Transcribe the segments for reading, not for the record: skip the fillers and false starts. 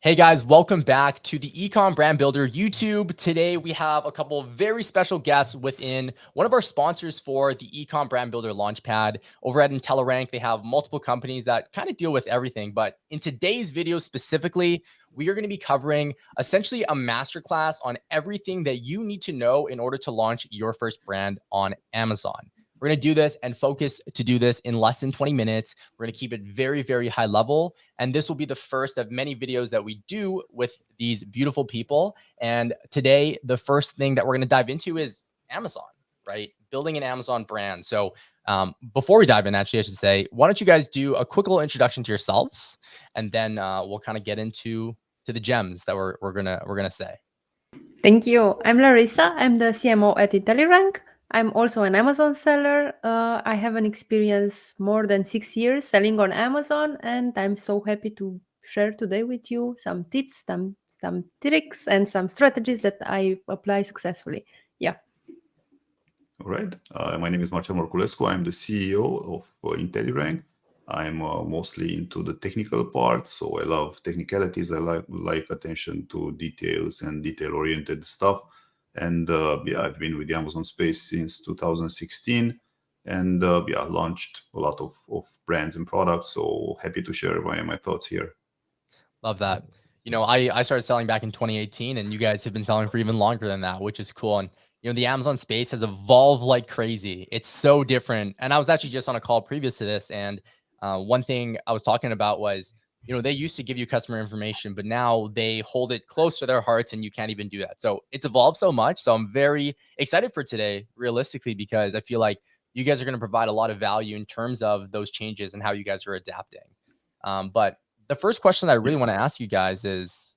Hey guys, welcome back to the Ecom Brand Builder YouTube. Today we have a couple of very special guests within one of our sponsors for the Ecom Brand Builder Launchpad. Over at IntelliRank, they have multiple companies that kind of deal with everything. But in today's video specifically, we are going to be covering essentially a masterclass on everything that you need to know in order to launch your first brand on Amazon. We're going to do this and focus to do this in less than 20 minutes. We're going to keep it very, very high level. And this will be the first of many videos that we do with these beautiful people. And today, the first thing that we're going to dive into is Amazon, right? Building an Amazon brand. So before we dive in, actually, I should say, why don't you guys do a quick little introduction to yourselves, and then we'll kind of get into the gems that we're gonna say. Thank you. I'm Larissa. I'm the CMO at IntelliRank. I'm also an Amazon seller. I have an experience more than 6 years selling on Amazon, and I'm so happy to share today with you some tips, some tricks, and some strategies that I apply successfully. Yeah. All right. My name is Marcel Morculescu. I'm the CEO of IntelliRank. I'm mostly into the technical part, so I love technicalities. I like attention to details and detail-oriented stuff. And I've been with the Amazon space since 2016, and launched a lot of brands and products. So happy to share my thoughts here. Love that. I started selling back in 2018, and you guys have been selling for even longer than that, which is cool. And the Amazon space has evolved like crazy. It's so different. And I was actually just on a call previous to this, and one thing I was talking about was, they used to give you customer information, but now they hold it close to their hearts, and you can't even do that. So it's evolved so much. So I'm very excited for today, realistically, because I feel like you guys are going to provide a lot of value in terms of those changes and how you guys are adapting. But the first question I really want to ask you guys is,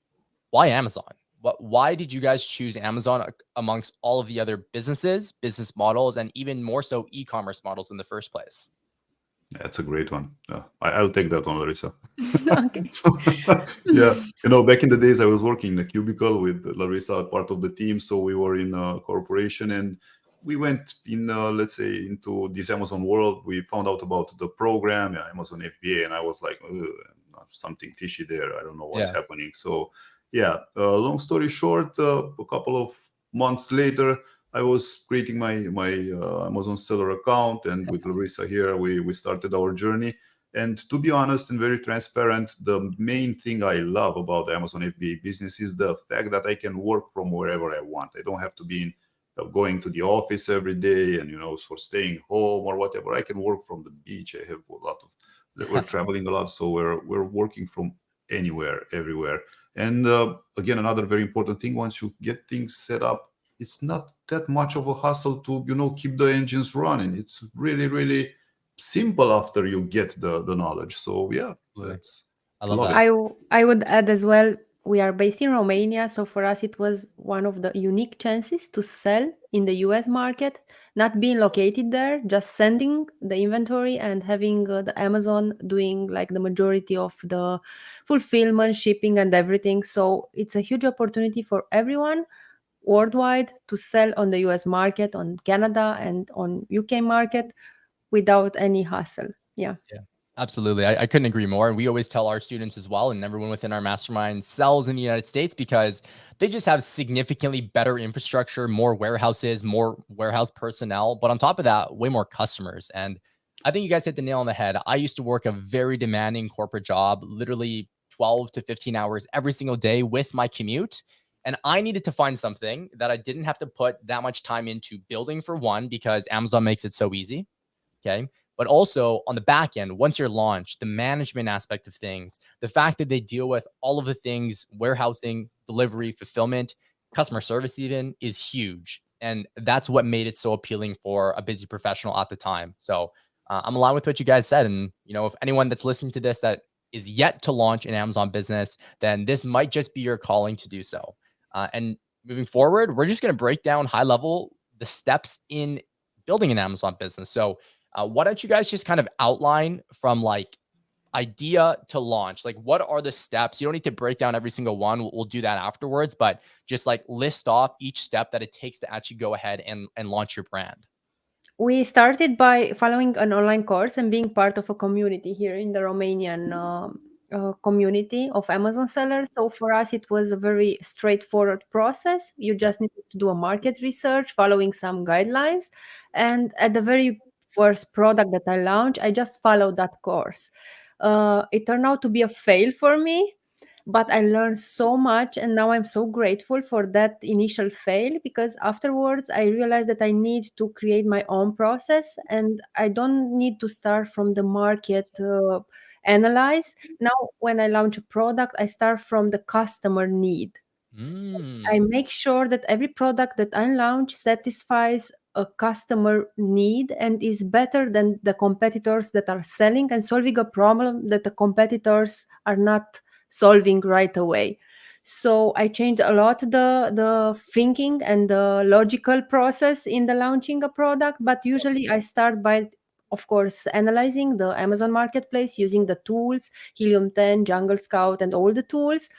why Amazon? Why did you guys choose Amazon amongst all of the other business models, and even more so e-commerce models in the first place? That's a great one. I'll take that one, Larissa. Okay. Back in the days, I was working in a cubicle with Larissa, part of the team. So we were in a corporation, and we went in, let's say, into this Amazon world. We found out about the program, Amazon FBA, and I was like, something fishy there. I don't know what's happening. So, long story short, a couple of months later, I was creating my Amazon seller account, and with Larissa here, we started our journey. And to be honest and very transparent, the main thing I love about the Amazon FBA business is the fact that I can work from wherever I want. I don't have to be going to the office every day, and for staying home or whatever. I can work from the beach. I have a lot of. We're traveling a lot, so we're working from anywhere, everywhere. And again, another very important thing: once you get things set up, it's not that much of a hassle to keep the engines running. It's really, really simple after you get the knowledge. So I love that. I would add as well, we are based in Romania, so for us it was one of the unique chances to sell in the US market, not being located there, just sending the inventory and having the Amazon doing like the majority of the fulfillment, shipping, and everything. So it's a huge opportunity for everyone worldwide to sell on the US market, on Canada, and on UK market without any hassle. Yeah. Absolutely. I couldn't agree more. And we always tell our students as well, and everyone within our mastermind sells in the United States because they just have significantly better infrastructure, more warehouses, more warehouse personnel. But on top of that, way more customers. And I think you guys hit the nail on the head. I used to work a very demanding corporate job, literally 12 to 15 hours every single day with my commute. And I needed to find something that I didn't have to put that much time into building, for one, because Amazon makes it so easy. Okay. But also on the back end, once you're launched, the management aspect of things, the fact that they deal with all of the things, warehousing, delivery, fulfillment, customer service even, is huge. And that's what made it so appealing for a busy professional at the time. So I'm aligned with what you guys said. And, if anyone that's listening to this that is yet to launch an Amazon business, then this might just be your calling to do so. And moving forward, we're just going to break down high level the steps in building an Amazon business. So why don't you guys just kind of outline from like idea to launch? Like, what are the steps? You don't need to break down every single one. We'll do that afterwards, but just like list off each step that it takes to actually go ahead and launch your brand. We started by following an online course and being part of a community here in the Romanian community of Amazon sellers. So for us, it was a very straightforward process. You just need to do a market research following some guidelines. And at the very first product that I launched, I just followed that course. It turned out to be a fail for me, but I learned so much, and now I'm so grateful for that initial fail, because afterwards I realized that I need to create my own process and I don't need to start from the market analyze. Now when I launch a product, I start from the customer need. I Mm. make sure that every product that I launch satisfies a customer need and is better than the competitors that are selling and solving a problem that the competitors are not solving right away. So I changed a lot the thinking and the logical process in the launching a product, but usually I start by, of course, analyzing the Amazon marketplace using the tools, Helium 10, Jungle Scout, and all the tools,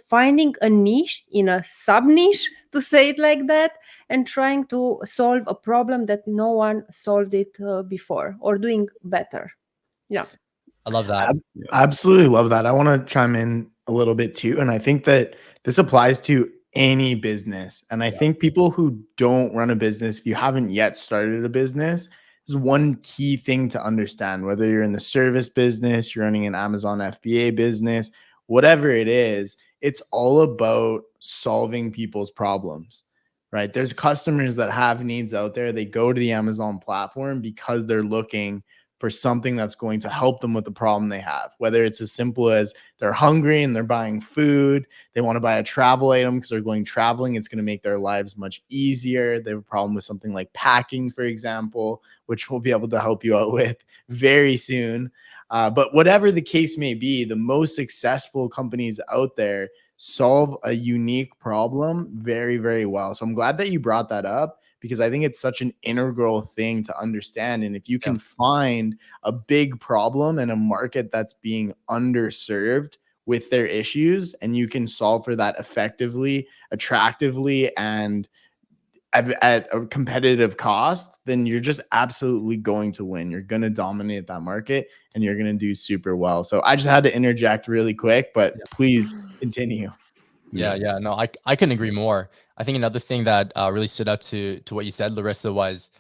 finding a niche in a sub niche, to say it like that, and trying to solve a problem that no one solved it before, or doing better. Yeah. I love that. I absolutely love that. I want to chime in a little bit too. And I think that this applies to any business. And I think people who don't run a business, if you haven't yet started a business, is one key thing to understand. Whether you're in the service business, you're running an Amazon FBA business, whatever it is, it's all about solving people's problems, right? There's customers that have needs out there. They go to the Amazon platform because they're looking for something that's going to help them with the problem they have, whether it's as simple as they're hungry and they're buying food, they want to buy a travel item because they're going traveling, it's going to make their lives much easier. They have a problem with something like packing, for example, which we'll be able to help you out with very soon. But whatever the case may be, the most successful companies out there solve a unique problem very, very well. So I'm glad that you brought that up, because I think it's such an integral thing to understand. And if you can find a big problem in a market that's being underserved with their issues, and you can solve for that effectively, attractively, and at a competitive cost, then you're just absolutely going to win. You're going to dominate that market and you're going to do super well. So I just had to interject really quick, but please continue. Yeah. No, I couldn't agree more. I think another thing that really stood out to what you said, Larissa, was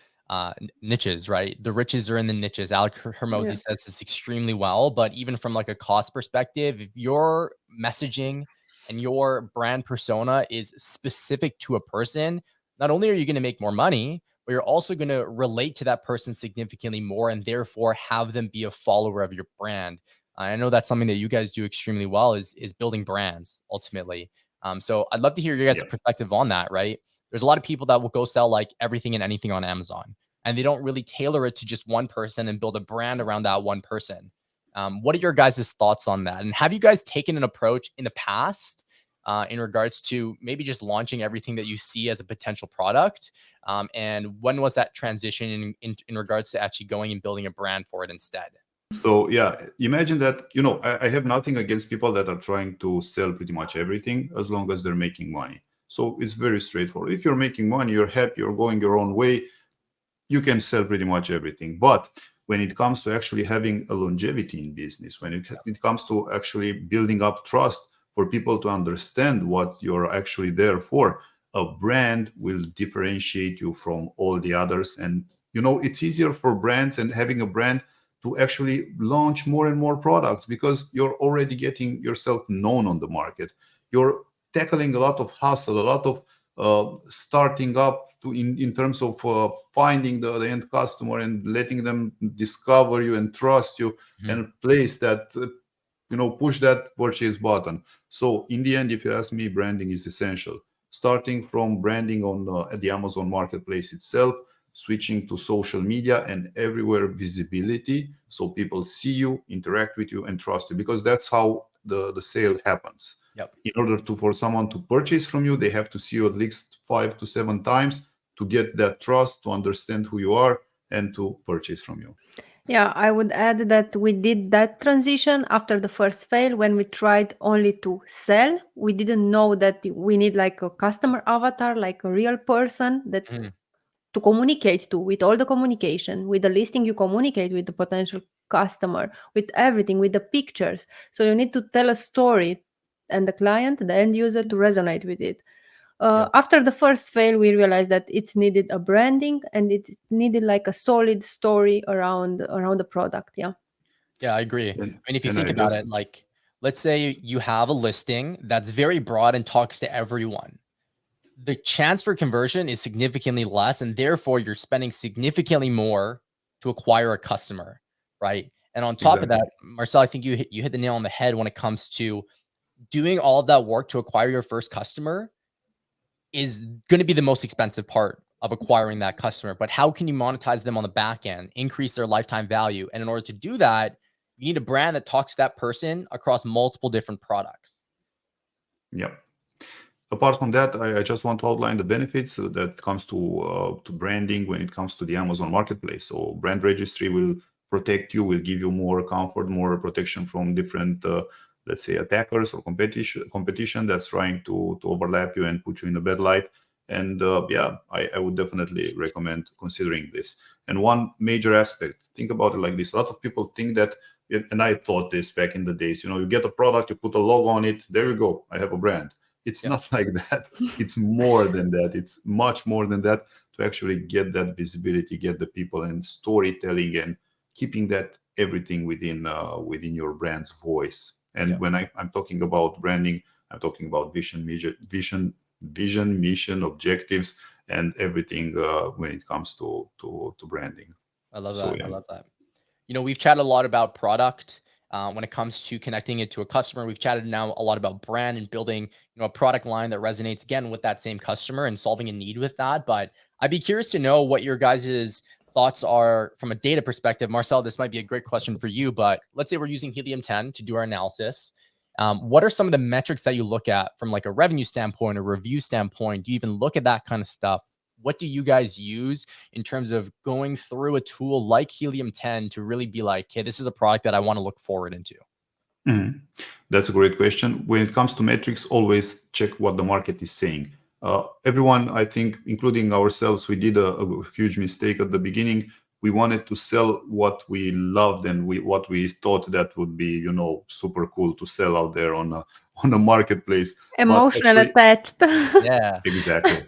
niches, right? The riches are in the niches. Alec Hermosi says this extremely well, but even from like a cost perspective, if your messaging and your brand persona is specific to a person, not only are you going to make more money, but you're also going to relate to that person significantly more and therefore have them be a follower of your brand. I know that's something that you guys do extremely well, is building brands ultimately. So I'd love to hear your guys' perspective on that, right? There's a lot of people that will go sell like everything and anything on Amazon, and they don't really tailor it to just one person and build a brand around that one person. What are your guys' thoughts on that? And have you guys taken an approach in the past in regards to maybe just launching everything that you see as a potential product? And when was that transition in regards to actually going and building a brand for it instead? So imagine that, I have nothing against people that are trying to sell pretty much everything as long as they're making money. So it's very straightforward. If you're making money, you're happy, you're going your own way, you can sell pretty much everything. But when it comes to actually having a longevity in business, when it comes to actually building up trust for people to understand what you're actually there for, a brand will differentiate you from all the others. And, it's easier for brands and having a brand to actually launch more and more products because you're already getting yourself known on the market. You're tackling a lot of hustle, a lot of starting up in terms of finding the end customer and letting them discover you and trust you and place that, push that purchase button. So in the end, if you ask me, branding is essential. Starting from branding on at the Amazon marketplace itself, switching to social media and everywhere visibility, so people see you, interact with you, and trust you, because that's how the sale happens. In order for someone to purchase from you, they have to see you at least 5 to 7 times to get that trust, to understand who you are, and to purchase from you. Yeah, I would add that we did that transition after the first fail when we tried only to sell. We didn't know that we need like a customer avatar, like a real person that to communicate to, with all the communication. With the listing, you communicate with the potential customer, with everything, with the pictures. So you need to tell a story and the client, the end user, to resonate with it. After the first fail, we realized that it needed a branding and it needed like a solid story around the product. Yeah. Yeah, I agree. I And, mean, if you and think I about just it, like, let's say you have a listing that's very broad and talks to everyone. The chance for conversion is significantly less, and therefore you're spending significantly more to acquire a customer, right? And on top of exactly. that, Marcel, I think you hit the nail on the head when it comes to doing all of that work to acquire your first customer is going to be the most expensive part of acquiring that customer. But how can you monetize them on the back end, increase their lifetime value? And in order to do that, you need a brand that talks to that person across multiple different products. Yeah. Apart from that, I just want to outline the benefits that comes to branding when it comes to the Amazon Marketplace. So brand registry will protect you, will give you more comfort, more protection from different, let's say, attackers or competition that's trying to overlap you and put you in a bad light. And yeah, I would definitely recommend considering this. And one major aspect, think about it like this. A lot of people think that, and I thought this back in the days, you get a product, you put a logo on it, there you go, I have a brand. It's not like that. It's more than that. It's much more than that to actually get that visibility, get the people, and storytelling, and keeping that everything within your brand's voice. And when I'm talking about branding, I'm talking about vision, mission, objectives, and everything when it comes to branding. I love that. I love that. We've chatted a lot about product. When it comes to connecting it to a customer, we've chatted now a lot about brand and building, a product line that resonates again with that same customer and solving a need with that. But I'd be curious to know what your guys' thoughts are from a data perspective. Marcel, this might be a great question for you, but let's say we're using Helium 10 to do our analysis. What are some of the metrics that you look at from like a revenue standpoint, a review standpoint? Do you even look at that kind of stuff? What do you guys use in terms of going through a tool like Helium 10 to really be like, okay, this is a product that I want to look forward into? That's a great question. When it comes to metrics, always check what the market is saying. Everyone, I think, including ourselves, we did a huge mistake at the beginning. We wanted to sell what we loved and what we thought that would be, super cool to sell out there on a marketplace. Emotional attached. Yeah, exactly.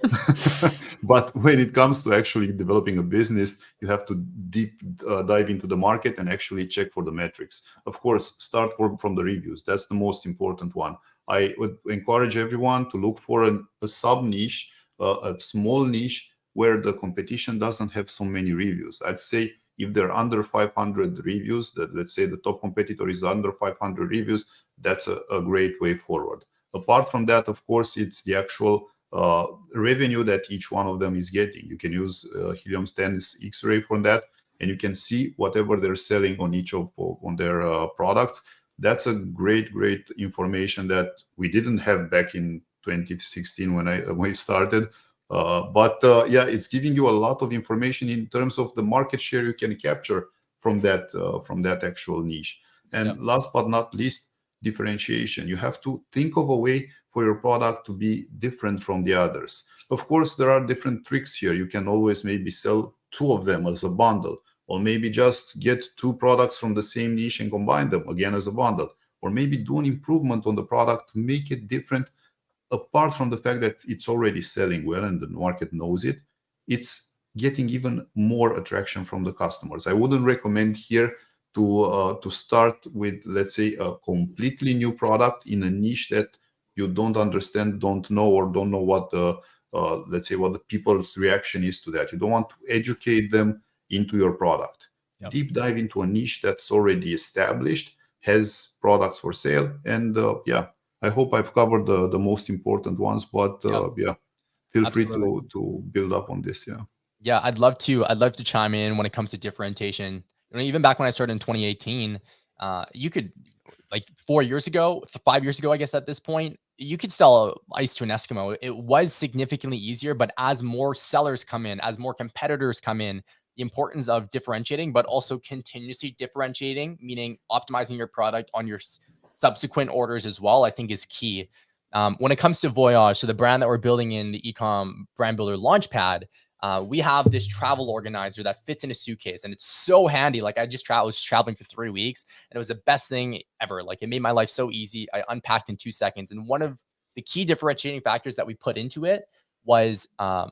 But when it comes to actually developing a business, you have to deep dive into the market and actually check for the metrics. Of course, start from the reviews. That's the most important one. I would encourage everyone to look for a sub niche, a small niche where the competition doesn't have so many reviews. I'd say if they're under 500 reviews, that let's say the top competitor is under 500 reviews, that's a great way forward. Apart from that, of course, it's the actual revenue that each one of them is getting. You can use Helium 10's X-ray from that, and you can see whatever they're selling on each on their products. That's a great information that we didn't have back in 2016 when we started. But yeah, it's giving you a lot of information in terms of the market share you can capture from that actual niche. And last but not least, differentiation. You have to think of a way for your product to be different from the others. Of course, there are different tricks here. You can always maybe sell two of them as a bundle, or maybe just get two products from the same niche and combine them again as a bundle, or maybe do an improvement on the product to make it different. Apart from the fact that it's already selling well and the market knows it, it's getting even more attraction from the customers. I wouldn't recommend here to start with, let's say, a completely new product in a niche that you don't understand, don't know, or don't know what the let's say what the people's reaction is to that. You don't want to educate them into your product. Deep dive into a niche that's already established, has products for sale, and yeah, I hope I've covered the most important ones, but yeah, feel free to build up on this. Yeah, I'd love to chime in when it comes to differentiation. Even back when I started in 2018, you could, like 4 years ago, 5 years ago, I guess at this point, you could sell ice to an Eskimo. It was significantly easier, but as more sellers come in, as more competitors come in, the importance of differentiating, but also continuously differentiating, meaning optimizing your product on your subsequent orders as well, I think is key. When it comes to Voyaj, so the brand that we're building in the ecom brand builder Launchpad, we have this travel organizer that fits in a suitcase, and it's so handy. Like I was traveling for 3 weeks, and it was the best thing ever. Like it made my life so easy. I unpacked in 2 seconds. And one of the key differentiating factors that we put into it was a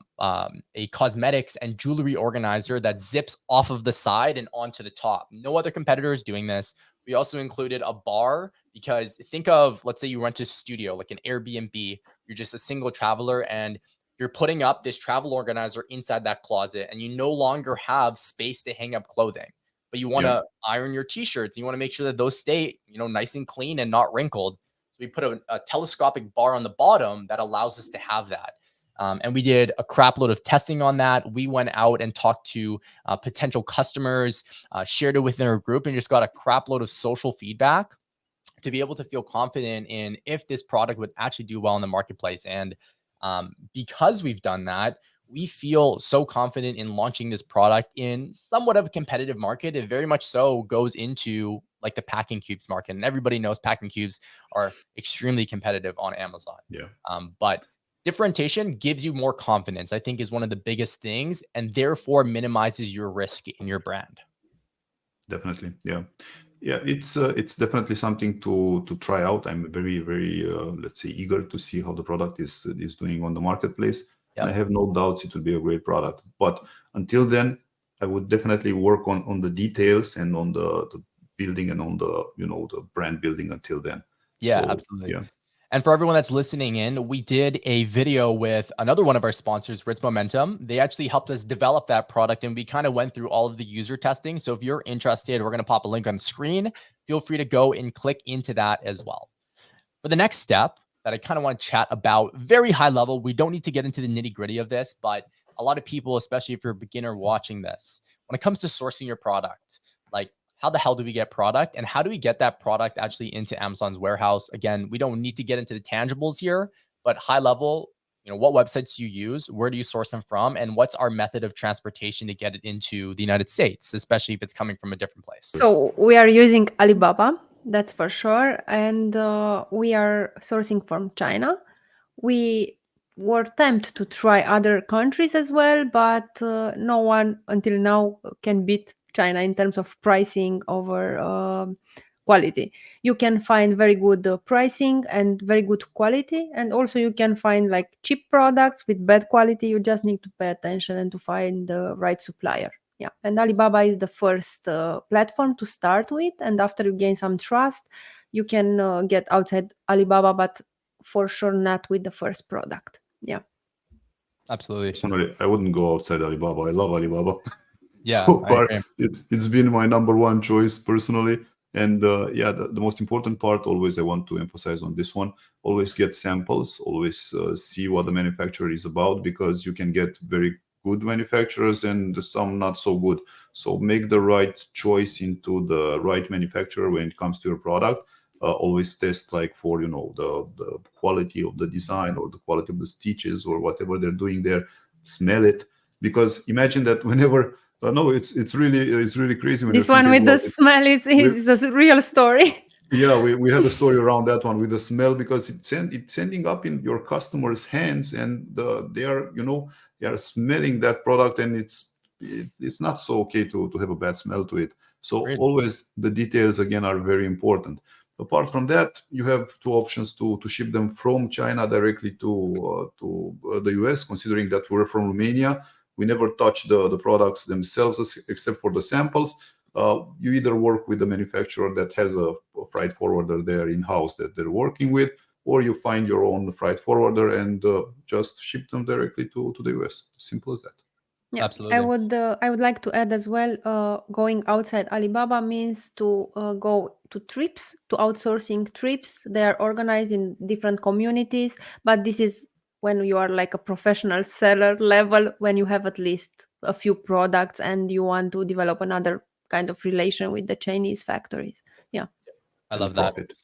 cosmetics and jewelry organizer that zips off of the side and onto the top. No other competitor is doing this. We also included a bar, because think of, let's say you rent a studio, like an Airbnb, you're just a single traveler and you're putting up this travel organizer inside that closet, and you no longer have space to hang up clothing, but you want to iron your t-shirts. You want to make sure that those stay, nice and clean and not wrinkled. So we put a telescopic bar on the bottom that allows us to have that. And we did a crap load of testing on that. We went out and talked to potential customers, shared it within our group, and just got a crap load of social feedback to be able to feel confident in if this product would actually do well in the marketplace. And because we've done that, we feel so confident in launching this product in somewhat of a competitive market. It very much so goes into like the packing cubes market, and everybody knows packing cubes are extremely competitive on Amazon. But differentiation gives you more confidence, I think, is one of the biggest things, and therefore minimizes your risk in your brand. Definitely. It's definitely something to try out. I'm very let's say eager to see how the product is doing on the marketplace. And I have no doubts it will be a great product. But until then, I would definitely work on the details and on the building and on the the brand building until then. Absolutely. And for everyone that's listening in, we did a video with another one of our sponsors, Ritz Momentum. They actually helped us develop that product, and we kind of went through all of the user testing. So if you're interested, we're going to pop a link on the screen. Feel free to go and click into that as well. For the next step that I kind of want to chat about, very high level, we don't need to get into the nitty gritty of this, but a lot of people, especially if you're a beginner watching this, when it comes to sourcing your product, like, how the hell do we get product, and how do we get that product actually into Amazon's warehouse? Again, we don't need to get into the tangibles here, but high level, what websites do you use? Where do you source them from? And what's our method of transportation to get it into the United States, especially if it's coming from a different place? So we are using Alibaba, that's for sure. And we are sourcing from China. We were tempted to try other countries as well, but no one until now can beat China in terms of pricing over quality. You can find very good pricing and very good quality, and also you can find like cheap products with bad quality. You just need to pay attention and to find the right supplier. And Alibaba is the first platform to start with, and after you gain some trust, you can get outside Alibaba, but for sure not with the first product. Absolutely. Personally, I wouldn't go outside Alibaba. I love Alibaba. Yeah, So far, it's been my number one choice personally. And the most important part, always I want to emphasize on this one, always get samples, always see what the manufacturer is about, because you can get very good manufacturers and some not so good. So make the right choice into the right manufacturer when it comes to your product. Always test like for the quality of the design or the quality of the stitches or whatever they're doing there. Smell it, because imagine that whenever it's really crazy when this one with the smell is a real story. We had a story around that one with the smell, because it's ending up in your customers' hands, and they are smelling that product, and it's not so okay to have a bad smell to it. So always the details again are very important. Apart from that, you have two options to ship them from China directly to the US, considering that we're from Romania. We never touch the products themselves except for the samples. You either work with the manufacturer that has a freight forwarder there in-house that they're working with, or you find your own freight forwarder and just ship them directly to the US. Simple as that. Absolutely. I would like to add as well, going outside Alibaba means to go to trips, to outsourcing trips. They are organized in different communities, but this is when you are like a professional seller level, when you have at least a few products and you want to develop another kind of relation with the Chinese factories. I love that.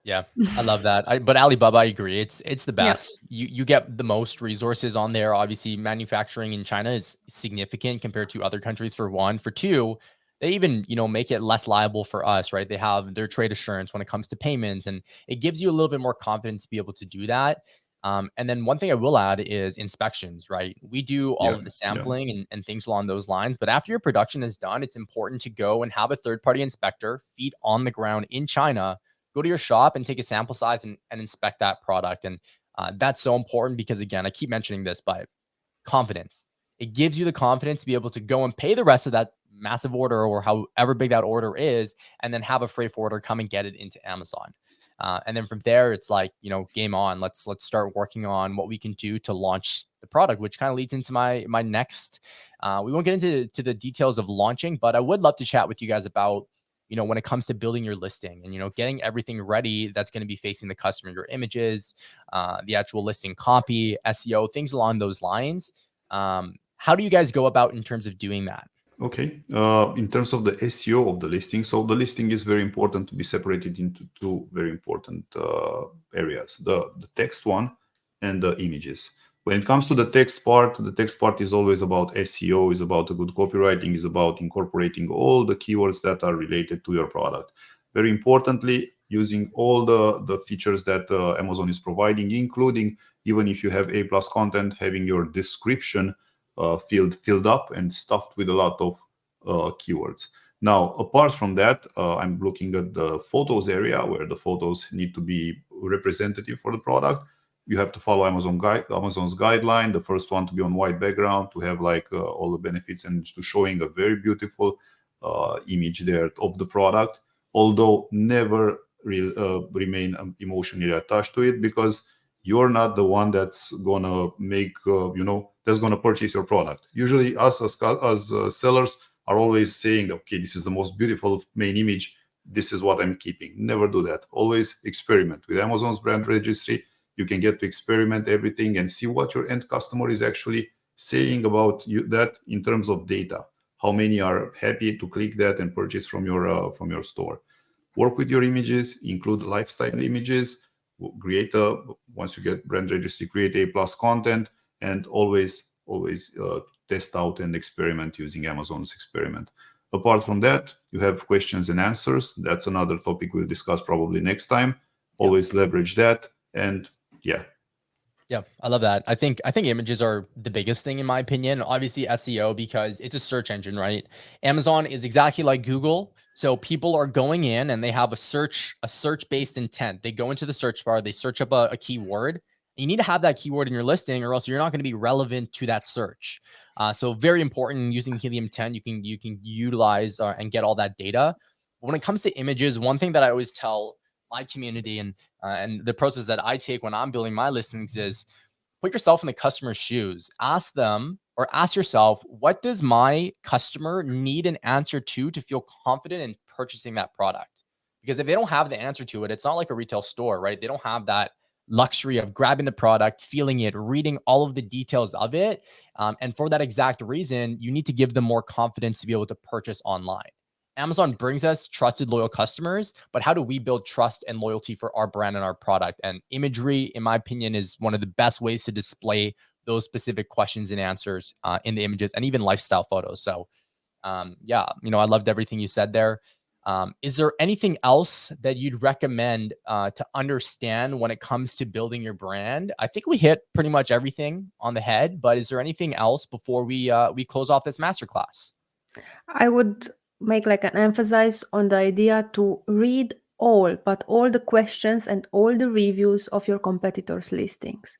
Yeah, I love that. But Alibaba, I agree. It's the best. You get the most resources on there. Obviously, manufacturing in China is significant compared to other countries, for one. For two, they even, make it less liable for us, right? They have their trade assurance when it comes to payments, and it gives you a little bit more confidence to be able to do that. And then one thing I will add is inspections, right? We do all of the sampling and things along those lines. But after your production is done, it's important to go and have a third-party inspector, feet on the ground in China, go to your shop and take a sample size and inspect that product. And that's so important because, again, I keep mentioning this, but confidence. It gives you the confidence to be able to go and pay the rest of that massive order or however big that order is, and then have a freight forwarder come and get it into Amazon. And then from there, it's like, game on. Let's start working on what we can do to launch the product, which kind of leads into my next. We won't get into the details of launching, but I would love to chat with you guys about, when it comes to building your listing and, getting everything ready that's going to be facing the customer, your images, the actual listing copy, SEO, things along those lines. How do you guys go about in terms of doing that? Okay. In terms of the SEO of the listing, so the listing is very important to be separated into two very important areas, the text one and the images. When it comes to the text part is always about SEO, is about a good copywriting, is about incorporating all the keywords that are related to your product. Very importantly, using all the features that Amazon is providing, including, even if you have A+ content, having your description filled up and stuffed with a lot of keywords. Now, apart from that, I'm looking at the photos area where the photos need to be representative for the product. You have to follow Amazon's guideline. The first one to be on white background, to have like all the benefits and to showing a very beautiful image there of the product. Although never remain emotionally attached to it, because you're not the one that's gonna make that's gonna purchase your product. Usually, us as sellers are always saying, okay, this is the most beautiful main image. This is what I'm keeping. Never do that. Always experiment with Amazon's brand registry. You can get to experiment everything and see what your end customer is actually saying about that in terms of data. How many are happy to click that and purchase from your store? Work with your images, include lifestyle images. Once you get brand registry, create A+ content, and always test out and experiment using Amazon's experiment. Apart from that, you have questions and answers. That's another topic we'll discuss probably next time. Always leverage that. And yeah, I love that. I think images are the biggest thing in my opinion. Obviously SEO, because it's a search engine, right? Amazon is exactly like Google. So people are going in and they have a search-based intent. They go into the search bar, they search up a keyword. You need to have that keyword in your listing, or else you're not going to be relevant to that search. So very important, using Helium 10, you can utilize and get all that data. When it comes to images, one thing that I always tell my community and the process that I take when I'm building my listings is put yourself in the customer's shoes. Ask them, or ask yourself, what does my customer need an answer to feel confident in purchasing that product? Because if they don't have the answer to it, it's not like a retail store, right? They don't have that luxury of grabbing the product, feeling it, reading all of the details of it. And for that exact reason, you need to give them more confidence to be able to purchase online. Amazon brings us trusted, loyal customers, but how do we build trust and loyalty for our brand and our product? And imagery, in my opinion, is one of the best ways to display those specific questions and answers in the images, and even lifestyle photos. So I loved everything you said there. Is there anything else that you'd recommend to understand when it comes to building your brand? I think we hit pretty much everything on the head, but is there anything else before we close off this masterclass? I would make like an emphasis on the idea to read all the questions and all the reviews of your competitors' listings,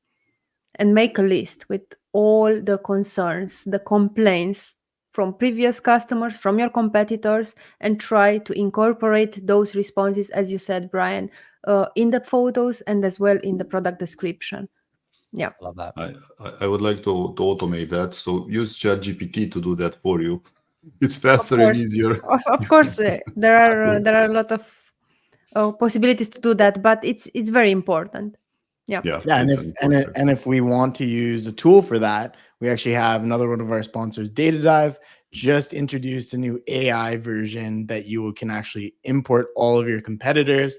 and make a list with all the concerns, the complaints from previous customers, from your competitors, and try to incorporate those responses, as you said, Brian, in the photos and as well in the product description. Yeah. I love that. I would like to automate that. So use ChatGPT to do that for you. It's faster and easier. Of course, there are a lot of possibilities to do that, but it's very important. Yeah. And if we want to use a tool for that, we actually have another one of our sponsors, Data Dive, just introduced a new AI version that you can actually import all of your competitors.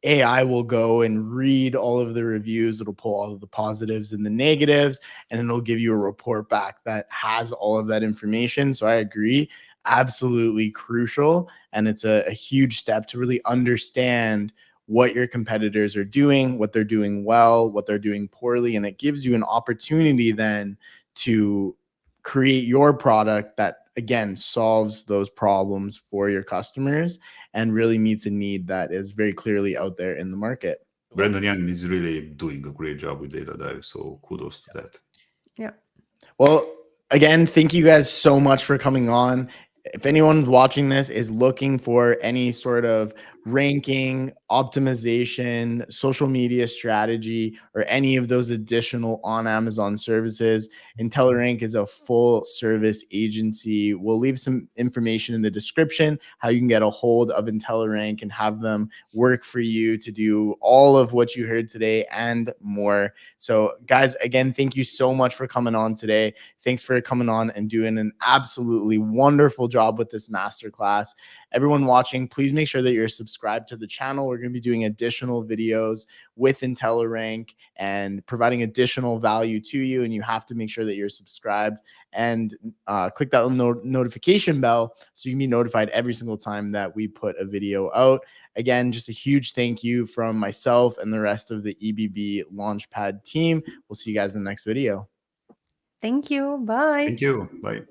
AI will go and read all of the reviews. It'll pull all of the positives and the negatives, and it'll give you a report back that has all of that information. So I agree, absolutely crucial. And it's a huge step to really understand what your competitors are doing, what they're doing well, what they're doing poorly. And it gives you an opportunity then to create your product that, again, solves those problems for your customers and really meets a need that is very clearly out there in the market. Brandon Young is really doing a great job with Data Dive, so kudos to that. Yeah. Well, again, thank you guys so much for coming on. If anyone watching this is looking for any sort of ranking, optimization, social media strategy, or any of those additional on Amazon services, IntelliRank is a full service agency. We'll leave some information in the description how you can get a hold of IntelliRank and have them work for you to do all of what you heard today and more. So guys, again, thank you so much for coming on today. Thanks for coming on and doing an absolutely wonderful job with this masterclass. Everyone watching, please make sure that you're subscribed to the channel. We're going to be doing additional videos with IntelliRank and providing additional value to you. And you have to make sure that you're subscribed and click that notification bell so you can be notified every single time that we put a video out. Again, just a huge thank you from myself and the rest of the EBB Launchpad team. We'll see you guys in the next video. Thank you. Bye. Thank you. Bye.